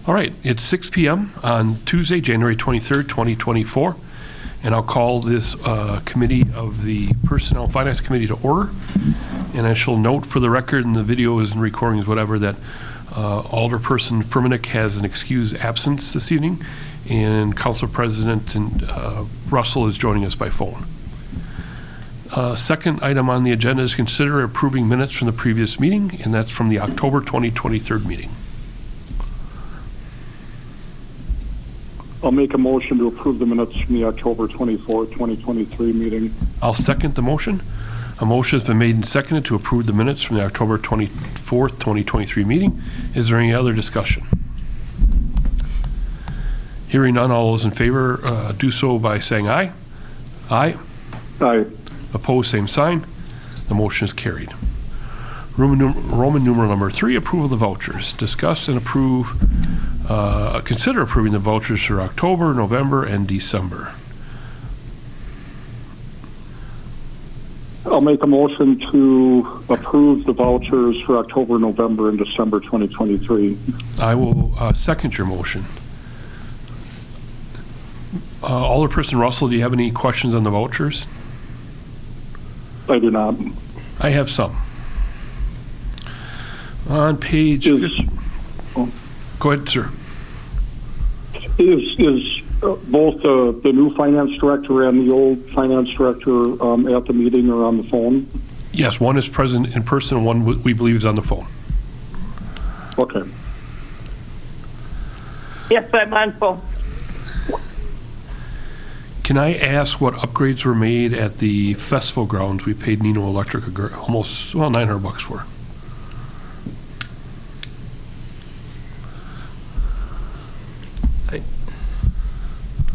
All right, it's 6 p.m. on Tuesday, January 23rd, 2024, and I'll call this committee of the Personnel and Finance Committee to order. And I shall note for the record, and the videos and recordings, whatever, that Alderperson Firmenich has an excused absence this evening, and Council President Russell is joining us by phone. Second item on the agenda is consider approving minutes from the previous meeting, and that's from the October 2023 meeting. I'll make a motion to approve the minutes from the October 24th, 2023 meeting. I'll second the motion. A motion has been made and seconded to approve the minutes from the October 24th, 2023 meeting. Is there any other discussion? Hearing none, all those in favor do so by saying aye. Aye. Aye. Opposed, same sign. The motion is carried. Roman numeral number 3, approval of the vouchers. Discuss and approve, consider approving the vouchers for October, November, and December. I'll make a motion to approve the vouchers for October, November, and December 2023. I will second your motion. Alderperson Russell, do you have any questions on the vouchers? I do not. I have some. On page... Go ahead, sir. Is both the new finance director and the old finance director at the meeting or on the phone? Yes, one is present in person and one we believe is on the phone. Okay. Yes, I'm on phone. Can I ask what upgrades were made at the festival grounds we paid Nino Electric almost, well, $900 for?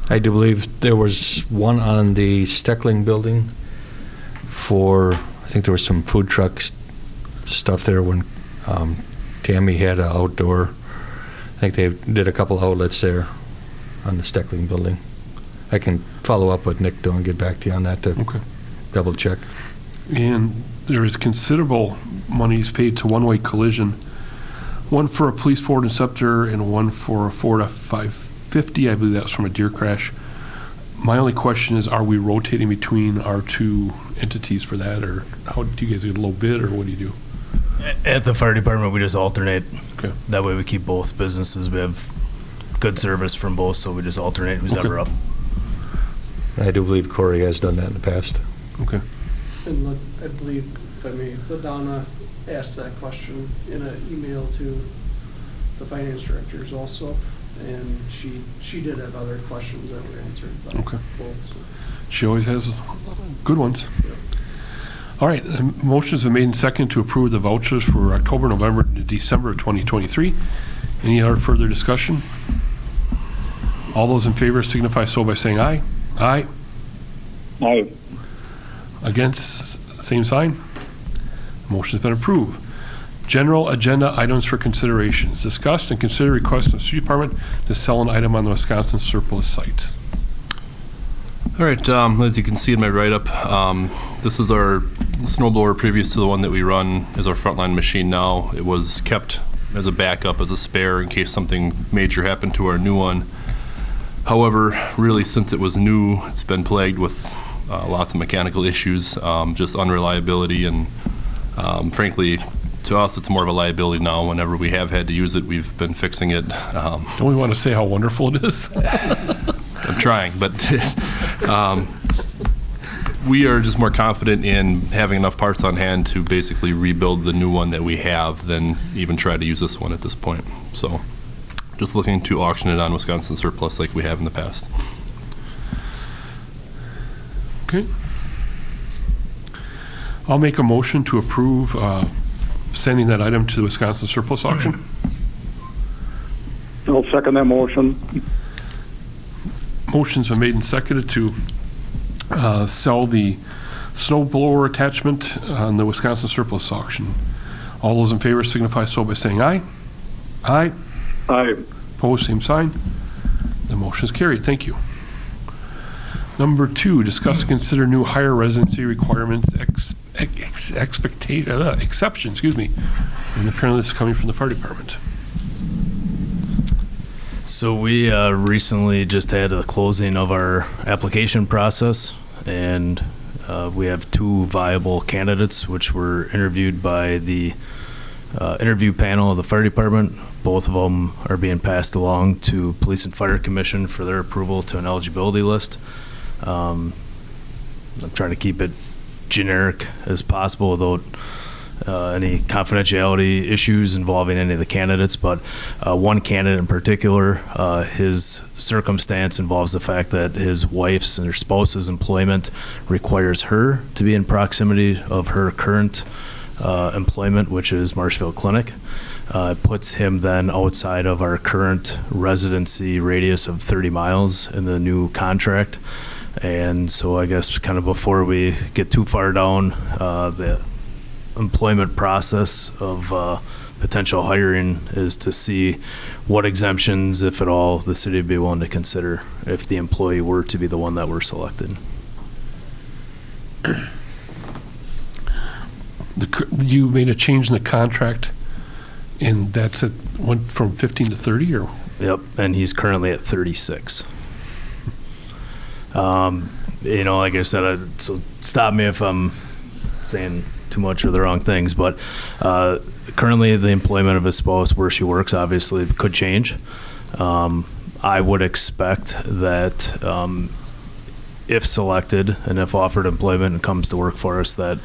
I do believe there was one on the Steckling building for, I think there was some food trucks stuff there when Tammy had an outdoor. I think they did a couple outlets there on the Steckling building. I can follow up with Nick though and get back to you on that to double check. And there is considerable monies paid to one-way collision, one for a police Ford Interceptor and one for a Ford F-550. I believe that's from a deer crash. My only question is, are we rotating between our two entities for that, or how do you guys get a low bid, or what do you do? At the fire department, we just alternate. Okay. That way we keep both businesses. We have good service from both, so we just alternate who's ever up. I do believe Corey has done that in the past. Okay. And I believe, if I may, LaDonna asked that question in an email to the finance directors also, and she did have other questions that were answered by both. So. She always has good ones. Yep. All right, motions have made and second to approve the vouchers for October, November, and December of 2023. Any other further discussion? All those in favor signify so by saying aye. Aye. Aye. Against, same sign. Motion's been approved. General agenda items for considerations. Discuss and consider request of the street department to sell an item on the Wisconsin surplus site. All right, as you can see in my write-up, this is our snowblower previous to the one that we run as our frontline machine now. It was kept as a backup, as a spare in case something major happened to our new one. However, really since it was new, it's been plagued with lots of mechanical issues, just unreliability, and frankly, to us, it's more of a liability now. Whenever we have had to use it, we've been fixing it. Don't we want to say how wonderful it is? I'm trying, but we are just more confident in having enough parts on hand to basically rebuild the new one that we have than even try to use this one at this point. So just looking to auction it on Wisconsin Surplus like we have in the past. Okay. I'll make a motion to approve sending that item to the Wisconsin surplus auction. I'll second that motion. Motion's been made and seconded to sell the snow blower attachment on the Wisconsin surplus auction. All those in favor signify so by saying aye. Aye. Aye. Opposed, same sign. The motion is carried. Thank you. Number 2, discuss and consider new higher residency requirements exception, and apparently this is coming from the fire department. So we recently just had a closing of our application process, and we have 2 viable candidates, which were interviewed by the interview panel of the fire department. Both of them are being passed along to Police and Fire Commission for their approval to an eligibility list. I'm trying to keep it generic as possible without any confidentiality issues involving any of the candidates, but one candidate in particular, his circumstance involves the fact that his wife's and her spouse's employment requires her to be in proximity of her current employment, which is Marshfield Clinic. It puts him then outside of our current residency radius of 30 miles in the new contract. And so I guess kind of before we get too far down the employment process of potential hiring is to see what exemptions, if at all, the city would be willing to consider if the employee were to be the one that were selected. You made a change in the contract, and that's it, went from 15 to 30, or? Yep, and he's currently at 36. Like I said, so stop me if I'm saying too much or the wrong things, but currently the employment of his spouse where she works obviously could change. I would expect that if selected and if offered employment and comes to work for us, that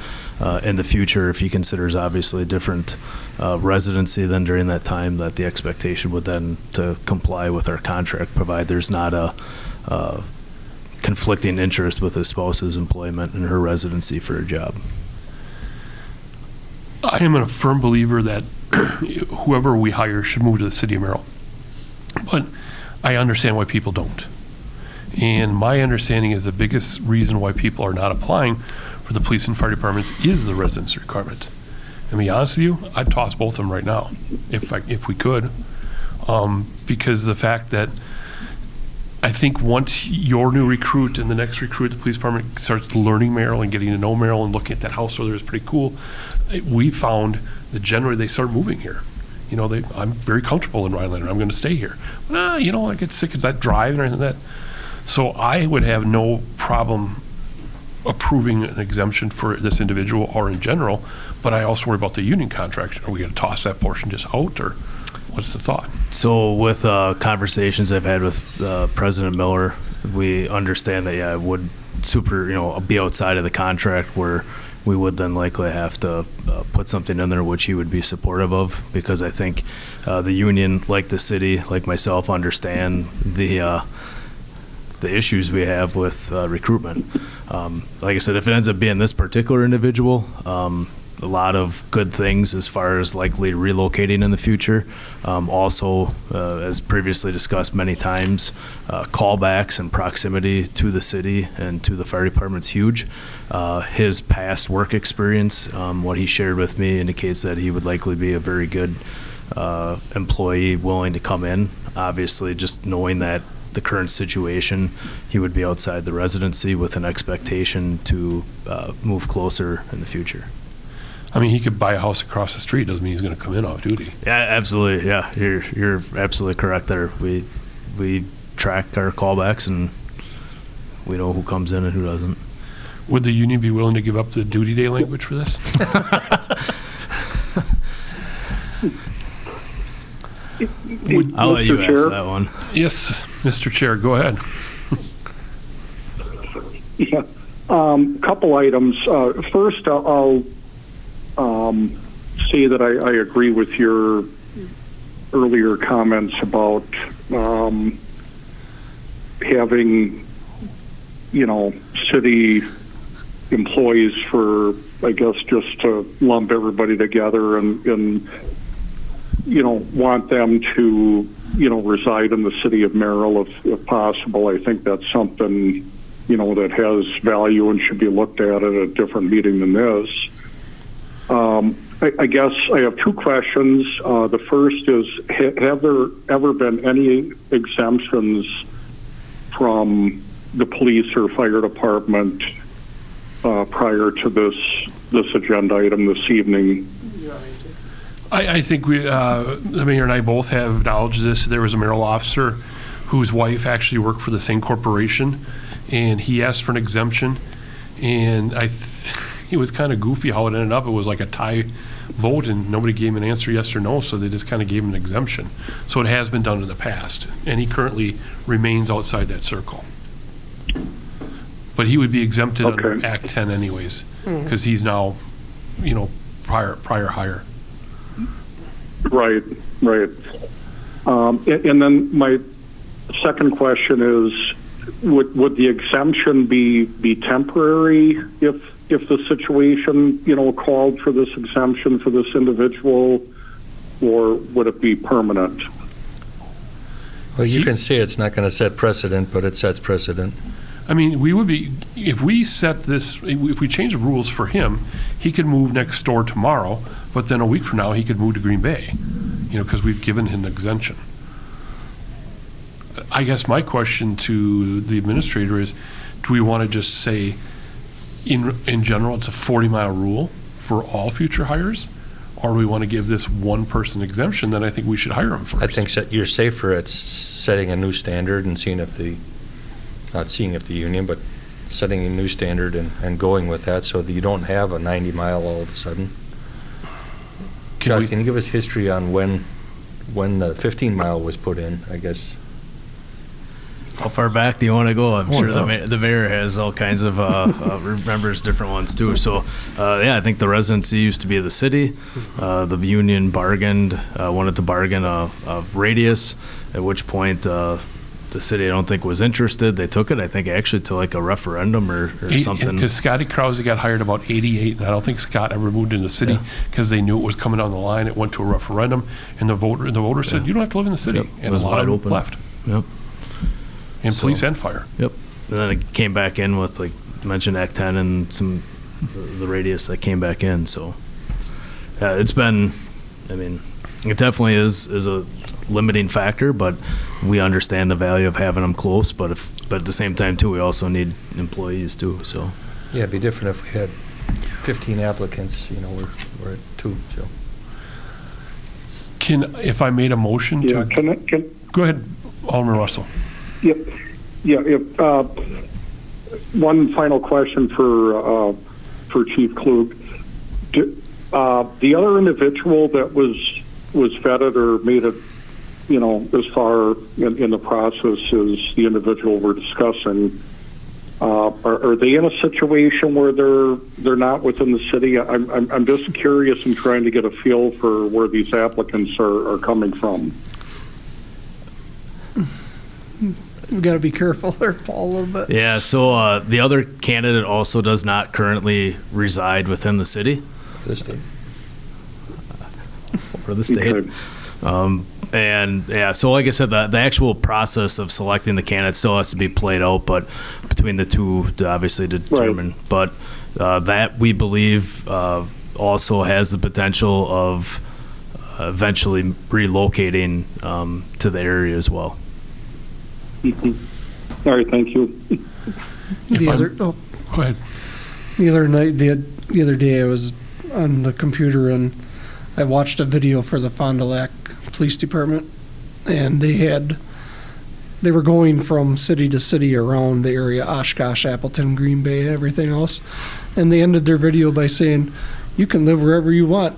in the future, if he considers obviously a different residency than during that time, that the expectation would then to comply with our contract, provide there's not a conflicting interest with his spouse's employment and her residency for a job. I am a firm believer that whoever we hire should move to the city of Merrill. But I understand why people don't. And my understanding is the biggest reason why people are not applying for the police and fire departments is the residency requirement. To be honest with you, I'd toss both of them right now, if we could. Because the fact that I think once your new recruit and the next recruit at the police department starts learning Merrill and getting to know Merrill and looking at that house over there is pretty cool, we found that generally they start moving here. I'm very comfortable in Rhinelander. I'm going to stay here. I get sick of that drive and everything like that. So I would have no problem approving an exemption for this individual or in general, but I also worry about the union contract. Are we going to toss that portion just out, or what's the thought? So with conversations I've had with President Miller, we understand that, it would be outside of the contract where we would then likely have to put something in there which he would be supportive of, because I think the union, like the city, like myself, understand the issues we have with recruitment. Like I said, if it ends up being this particular individual, a lot of good things as far as likely relocating in the future. Also, as previously discussed many times, callbacks and proximity to the city and to the fire department's huge. His past work experience, what he shared with me, indicates that he would likely be a very good employee willing to come in. Obviously, just knowing that the current situation, he would be outside the residency with an expectation to move closer in the future. I mean, he could buy a house across the street. Doesn't mean he's going to come in off duty. Yeah, absolutely. Yeah, you're absolutely correct there. We track our callbacks and we know who comes in and who doesn't. Would the union be willing to give up the duty day language for this? I'll let you ask that one. Yes, Mr. Chair, go ahead. Yeah, couple items. First, I'll say that I agree with your earlier comments about having, city employees for, I guess, just to lump everybody together and want them to, reside in the city of Merrill if possible. I think that's something, that has value and should be looked at a different meeting than this. I guess I have 2 questions. The first is, have there ever been any exemptions from the police or fire department prior to this agenda item this evening? I think the mayor and I both have acknowledged this. There was a mayoral officer whose wife actually worked for the same corporation, and he asked for an exemption, and it was kind of goofy how it ended up. It was like a tie vote, and nobody gave him an answer yes or no, so they just kind of gave him an exemption. So it has been done in the past, and he currently remains outside that circle. But he would be exempted under Okay. Act 10 anyways, because he's now, prior hire. Right, right. And then my second question is, would the exemption be temporary if the situation, called for this exemption for this individual, or would it be permanent? Well, you can say it's not going to set precedent, but it sets precedent. I mean, we would be, if we set this, if we change the rules for him, he could move next door tomorrow, but then a week from now, he could move to Green Bay, because we've given him an exemption. I guess my question to the administrator is, do we want to just say, in general, it's a 40-mile rule for all future hires? Or do we want to give this one person exemption? Then I think we should hire him first. I think you're safer at setting a new standard and not seeing if the union, but setting a new standard and going with that so that you don't have a 90-mile all of a sudden. Josh, can you give us history on when the 15-mile was put in, I guess? How far back do you want to go? I'm sure no. the mayor has all kinds of remembers different ones too. So, I think the residency used to be the city. The union wanted to bargain a radius, at which point the city I don't think was interested. They took it, I think, actually to like a referendum or something. Because Scotty Krause got hired about 88, and I don't think Scott ever moved into the city because they knew it was coming down the line. It went to a referendum, and the voter said, you don't have to live in the city. Yep. And It was a lot wide of them open. left. Yep. And So- police and fire. Yep. And then it came back in with, like, mentioned Act 10 and the radius that came back in. So, it's been, it definitely is a limiting factor, but we understand the value of having them close. But at the same time, too, we also need employees, too. So, Yeah, it'd be different if we had 15 applicants, we're at 2, so. If I made a motion Yeah, to, go ahead, Alderman Russell. Yep. Yeah. One final question for Chief Klug. The other individual that was vetted or made it, as far in the process as the individual we're discussing, are they in a situation where they're not within the city? I'm just curious and trying to get a feel for where these applicants are coming from. We got to be careful there, Paul, a little bit. yeah, so the other candidate also does not currently reside within the city This day. or the state. Okay. And yeah, so like I said, the actual process of selecting the candidate still has to be played out, but between the two to obviously determine. Right. But that we believe also has the potential of eventually relocating to the area as well. All right, thank you. The Go ahead. The other day, I was on the computer and I watched a video for the Fond du Lac Police Department, and they were going from city to city around the area, Oshkosh, Appleton, Green Bay, everything else, and they ended their video by saying, "You can live wherever you want.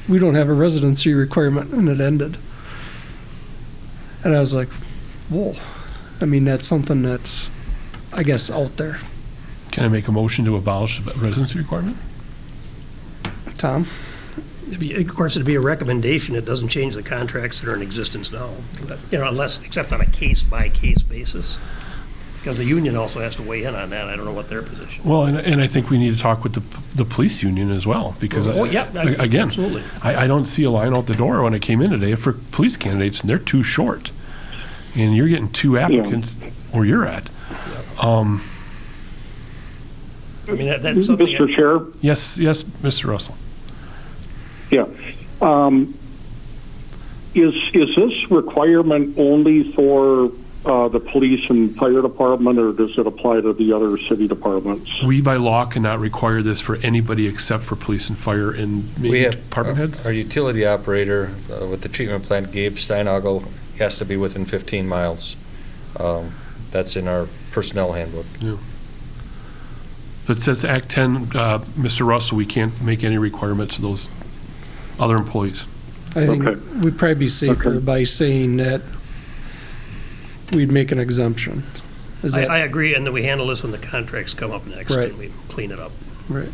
We don't have a residency requirement," and it ended. And I was like, whoa. That's something that's, I guess, out there. Can I make a motion to abolish the residency requirement? Tom? Of course, it'd be a recommendation. It doesn't change the contracts that are in existence now, but, except on a case-by-case basis. Because the union also has to weigh in on that. I don't know what their position is. Well, and I think we need to talk with the police union as well, because, again, Absolutely. I don't see a line out the door when I came in today for police candidates, and they're too short. And you're getting 2 applicants where you're at. That's something. Mr. Chair? Yes, Mr. Russell. Yeah. Is this requirement only for the police and fire department, or does it apply to the other city departments? We by law cannot require this for anybody except for police and fire and We maybe have department heads. Our utility operator with the treatment plant, Gabe Steinagel, has to be within 15 miles. That's in our personnel handbook. But it says Act 10, Mr. Russell, we can't make any requirements of those other employees. I think Okay. we'd probably be safer Okay. by saying that we'd make an exemption. Is I that agree, and then we handle this when the contracts come up next, Right. and we clean it up. right?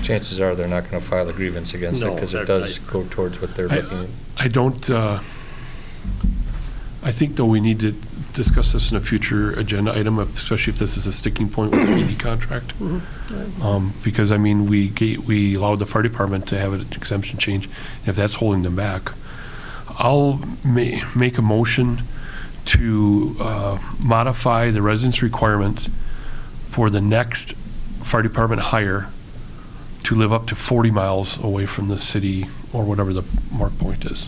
Chances are they're not going to file a grievance against it No, because it they're- does go towards what they're I- looking at. I don't, I think though we need to discuss this in a future agenda item, especially if this is a sticking point with the ED contract. Because, I mean, we allowed the fire department to have an exemption change, and if that's holding them back. I'll make a motion to modify the residence requirements for the next fire department hire to live up to 40 miles away from the city or whatever the mark point is.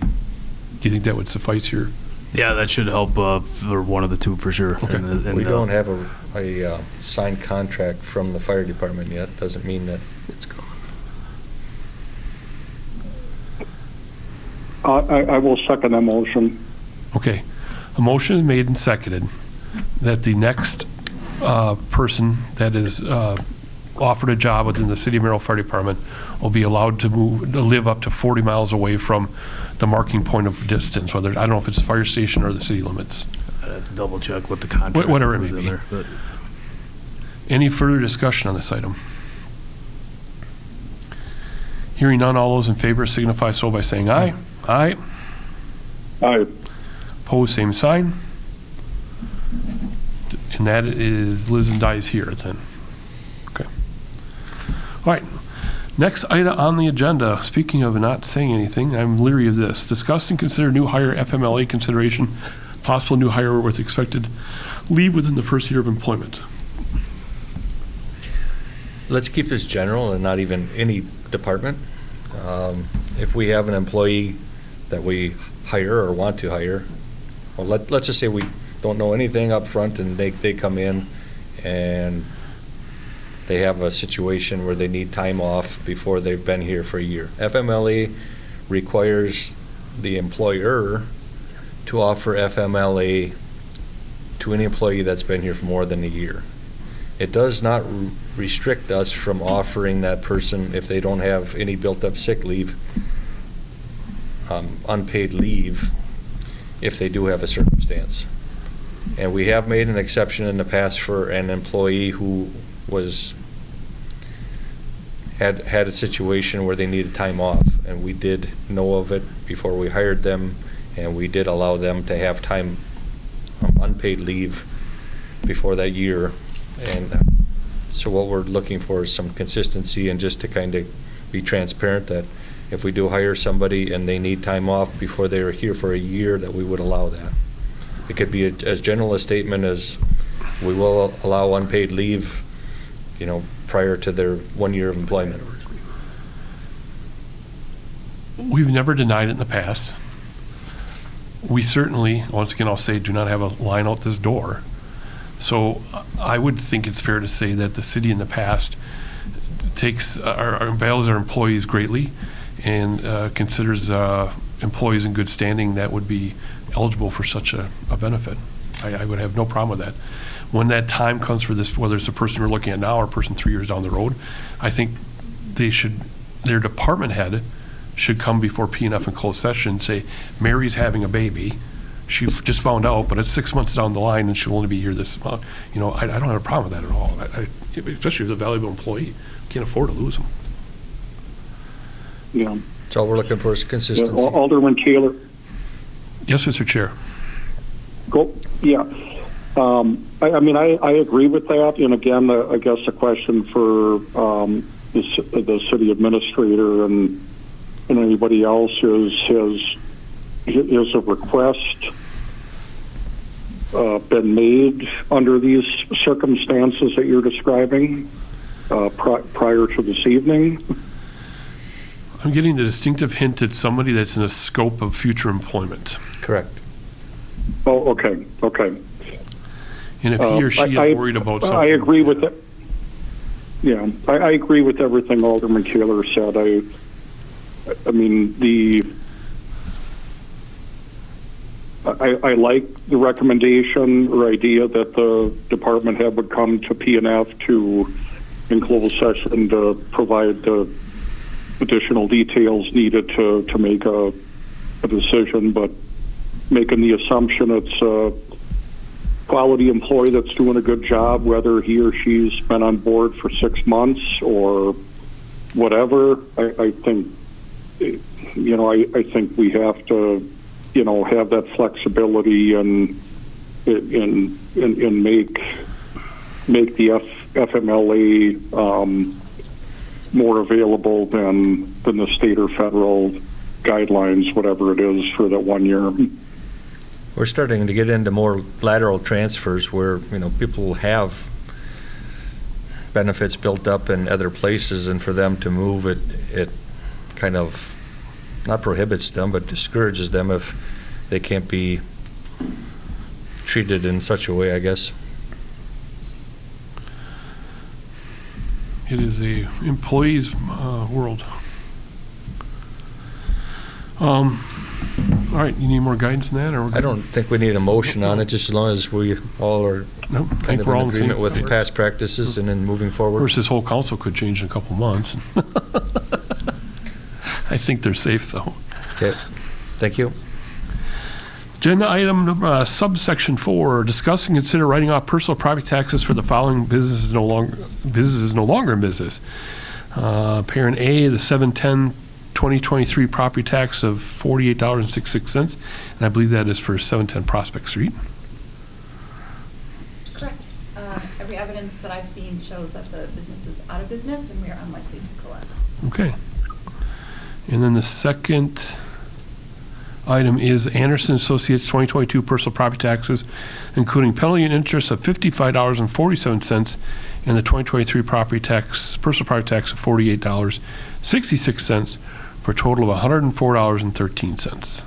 Do you think that would suffice here? Yeah, that should help for one of the two for sure. Okay. And, We don't have a signed contract from the fire department yet. Doesn't mean that it's going. I will second that motion. Okay. A motion is made and seconded that the next person that is offered a job within the City of Merrill Fire Department will be allowed to live up to 40 miles away from the marking point of distance, whether, I don't know if it's the fire station or the city limits. I'd have to double check what the contract Whatever it was may in be. there. But Any further discussion on this item? Hearing none, all those in favor signify so by saying aye. Aye. Aye. Opposed, same sign. And that is lives and dies here then. Okay. All right. Next item on the agenda, speaking of not saying anything, I'm leery of this. Discuss and consider new hire FMLA consideration, possible new hire with expected leave within the first year of employment. Let's keep this general and not even any department. If we have an employee that we hire or want to hire, well, let's just say we don't know anything up front and they come in and they have a situation where they need time off before they've been here for a year. FMLA requires the employer to offer FMLA to any employee that's been here for more than a year. It does not restrict us from offering that person, if they don't have any built-up sick leave, unpaid leave, if they do have a circumstance. And we have made an exception in the past for an employee who had a situation where they needed time off, and we did know of it before we hired them, and we did allow them to have time, unpaid leave before that year. And so what we're looking for is some consistency and just to kind of be transparent that if we do hire somebody and they need time off before they're here for a year, that we would allow that. It could be as general a statement as we will allow unpaid leave, prior to their 1 year of employment. We've never denied it in the past. We certainly, once again, I'll say, do not have a line out this door. So I would think it's fair to say that the city in the past values our employees greatly and considers employees in good standing that would be eligible for such a benefit. I would have no problem with that. When that time comes for this, whether it's a person we're looking at now or a person 3 years down the road, I think their department head should come before P&F in closed session and say, Mary's having a baby. She just found out, but it's 6 months down the line and she'll only be here this month. I don't have a problem with that at all. Especially if it's a valuable employee. Can't afford to lose them. Yeah. That's all we're looking for is consistency. Alderman Taylor. Yes, Mr. Chair. Go. Yeah. I agree with that. And again, I guess a question for the city administrator and anybody else is a request been made under these circumstances that you're describing prior to this evening? I'm getting the distinctive hint that somebody that's in the scope of future employment. Correct. Oh, okay, okay. And if he or she is worried about something. I agree with that. Yeah, I agree with everything Alderman Kaler said. I mean, I like the recommendation or idea that the department head would come to P&F in closed session to provide the additional details needed to make a decision, but making the assumption it's a quality employee that's doing a good job, whether he or she's been on board for 6 months or whatever. I think, I think we have to, have that flexibility and make the FMLA more available than the state or federal guidelines, whatever it is, for that 1 year. We're starting to get into more lateral transfers where, people have benefits built up in other places, and for them to move, it kind of not prohibits them, but discourages them if they can't be treated in such a way, I guess. It is a employee's world. All right, you need more guidance than that, or? I don't think we need a motion on it, just as long as we all are Nope, I kind think of we're all in in the same. agreement with past practices and then moving Of forward. course, this whole council could change in a couple months. I think they're safe, though. Okay, thank you. Agenda item subsection 4, discuss and consider writing off personal property taxes for the following businesses no longer in business. Parent A, the 7/10/2023 property tax of $48.66, and I believe that is for 710 Prospect Street. Correct. Every evidence that I've seen shows that the business is out of business and we are unlikely to collect. Okay. And then the second item is Anderson Associates 2022 personal property taxes, including penalty and interest of $55.47 and the 2023 personal property tax of $48.66 for a total of $104.13.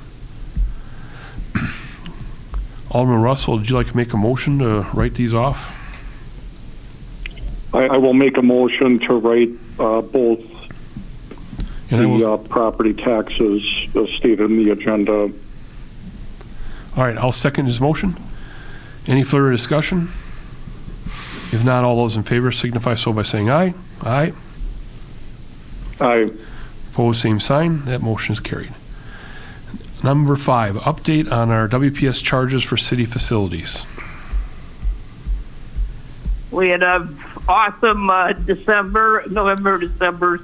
Alderman Russell, would you like to make a motion to write these off? I will make a motion to write both the property taxes as stated in the agenda. All right, I'll second his motion. Any further discussion? If not, all those in favor signify so by saying aye. Aye. Aye. Opposed, same sign. That motion is carried. Number 5, update on our WPS charges for city facilities. We had an awesome November, December.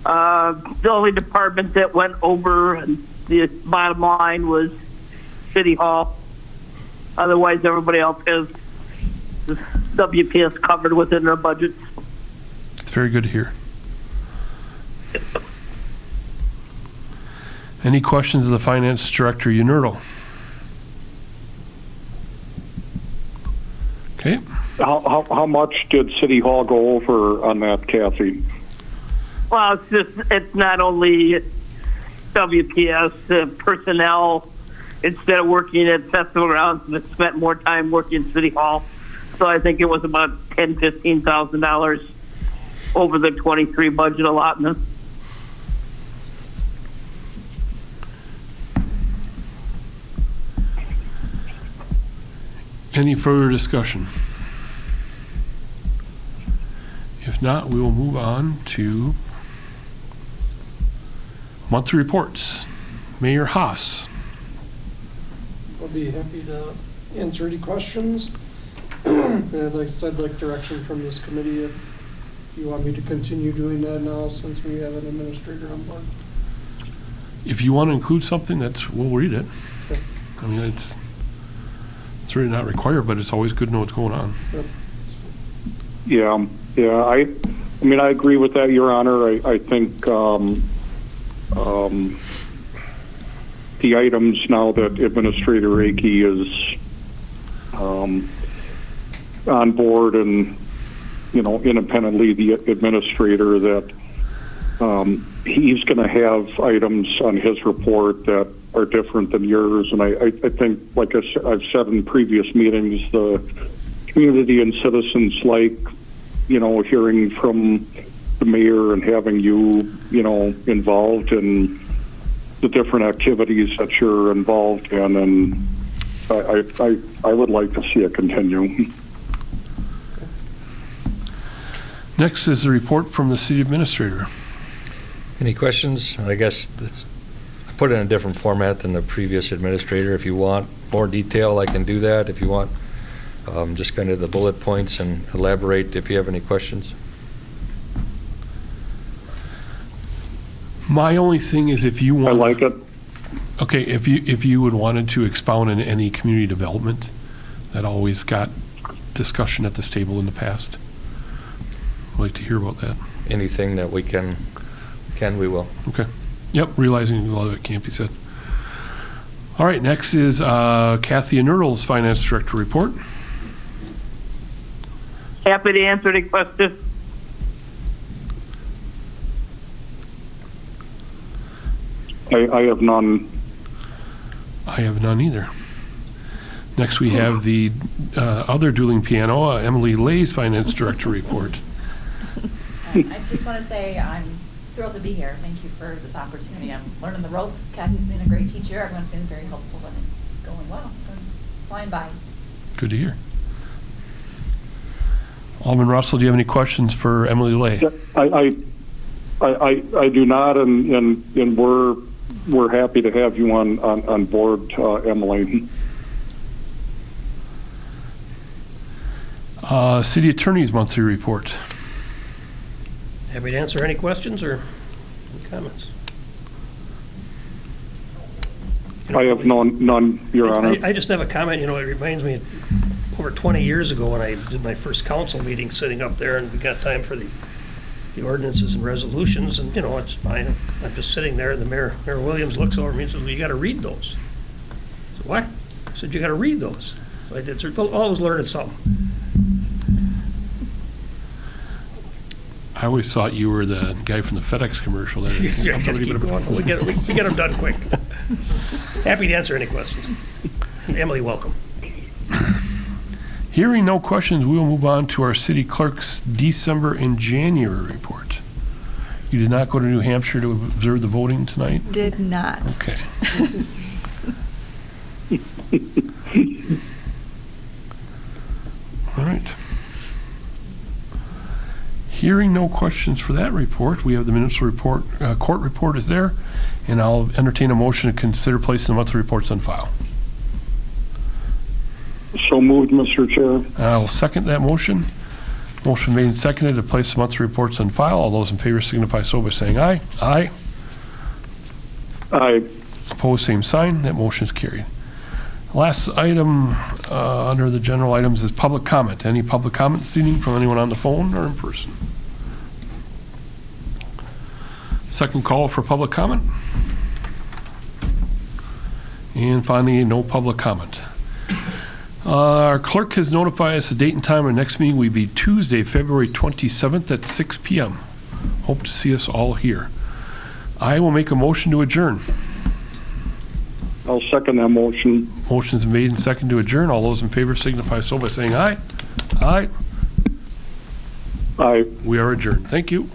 The only department that went over the bottom line was City Hall. Otherwise, everybody else has the WPS covered within their budgets. It's very good to hear. Any questions of the Finance Director, Unerdl? Okay. How much did City Hall go over on that, Kathy? Well, it's not only WPS, personnel, instead of working at festival grounds, they spent more time working at City Hall. So I think it was about $10,000, $15,000 over the 23 budget allotment. Any further discussion? If not, we will move on to monthly reports. Mayor Haas. I'll be happy to answer any questions. And I'd like direction from this committee if you want me to continue doing that now since we have an administrator on board. If you want to include something, we'll read it. Okay. I mean, it's really not required, but it's always good to know what's going on. Yep. Yeah. I mean, I agree with that, Your Honor. I think the items now that Administrator Akey is on board and, independently the administrator, that he's going to have items on his report that are different than yours. And I think, like I've said in previous meetings, the community and citizens like, hearing from the mayor and having you, involved in the different activities that you're involved in. And I would like to see it continue. Next is the report from the city administrator. Any questions? I guess I put it in a different format than the previous administrator. If you want more detail, I can do that. If you want, just kind of the bullet points and elaborate if you have any questions. My only thing is if you want. I like it. Okay, if you would wanted to expound on any community development that always got discussion at this table in the past, I'd like to hear about that. Anything that we can, we will. Okay. Yep, realizing a lot of it can't be said. All right, next is Kathy Nertle's Finance Director report. Happy to answer any questions. I have none. I have none either. Next, we have the other dueling piano, Emily Lay's Finance Director report. I just want to say I'm thrilled to be here. Thank you for this opportunity. I'm learning the ropes. Kathy's been a great teacher. Everyone's been very helpful, and it's going well. It's going flying by. Good to hear. Alderman Russell, do you have any questions for Emily Lay? I do not, and we're happy to have you on board, Emily. City Attorney's monthly report. Happy to answer any questions or any comments. I have none, Your Honor. I just have a comment. It reminds me over 20 years ago when I did my first council meeting, sitting up there, and we got time for the ordinances and resolutions, and it's fine. I'm just sitting there, and the Mayor Williams looks over at me and says, "Well, you got to read those." I said, "What?" I said, "You got to read those." So I did. So I always learning something. I always thought you were the guy from the FedEx commercial. There. Yeah, just keep going. We get them done quick. Happy to answer any questions. And Emily, welcome. Hearing no questions, we will move on to our city clerk's December and January report. You did not go to New Hampshire to observe the voting tonight? Did not. Okay. All right. Hearing no questions for that report, we have the municipal report, court report is there, and I'll entertain a motion to consider placing the monthly reports on file. So moved, Mr. Chair. I'll second that motion. Motion made and seconded to place the monthly reports on file. All those in favor signify so by saying aye. Aye. Aye. Opposed, same sign. That motion is carried. Last item under the general items is public comment. Any public comment this evening from anyone on the phone or in person? Second call for public comment. And finally, no public comment. Our clerk has notified us the date and time of our next meeting will be Tuesday, February 27th at 6 p.m. Hope to see us all here. I will make a motion to adjourn. I'll second that motion. Motion's made and seconded to adjourn. All those in favor signify so by saying aye. Aye. Aye. We are adjourned. Thank you.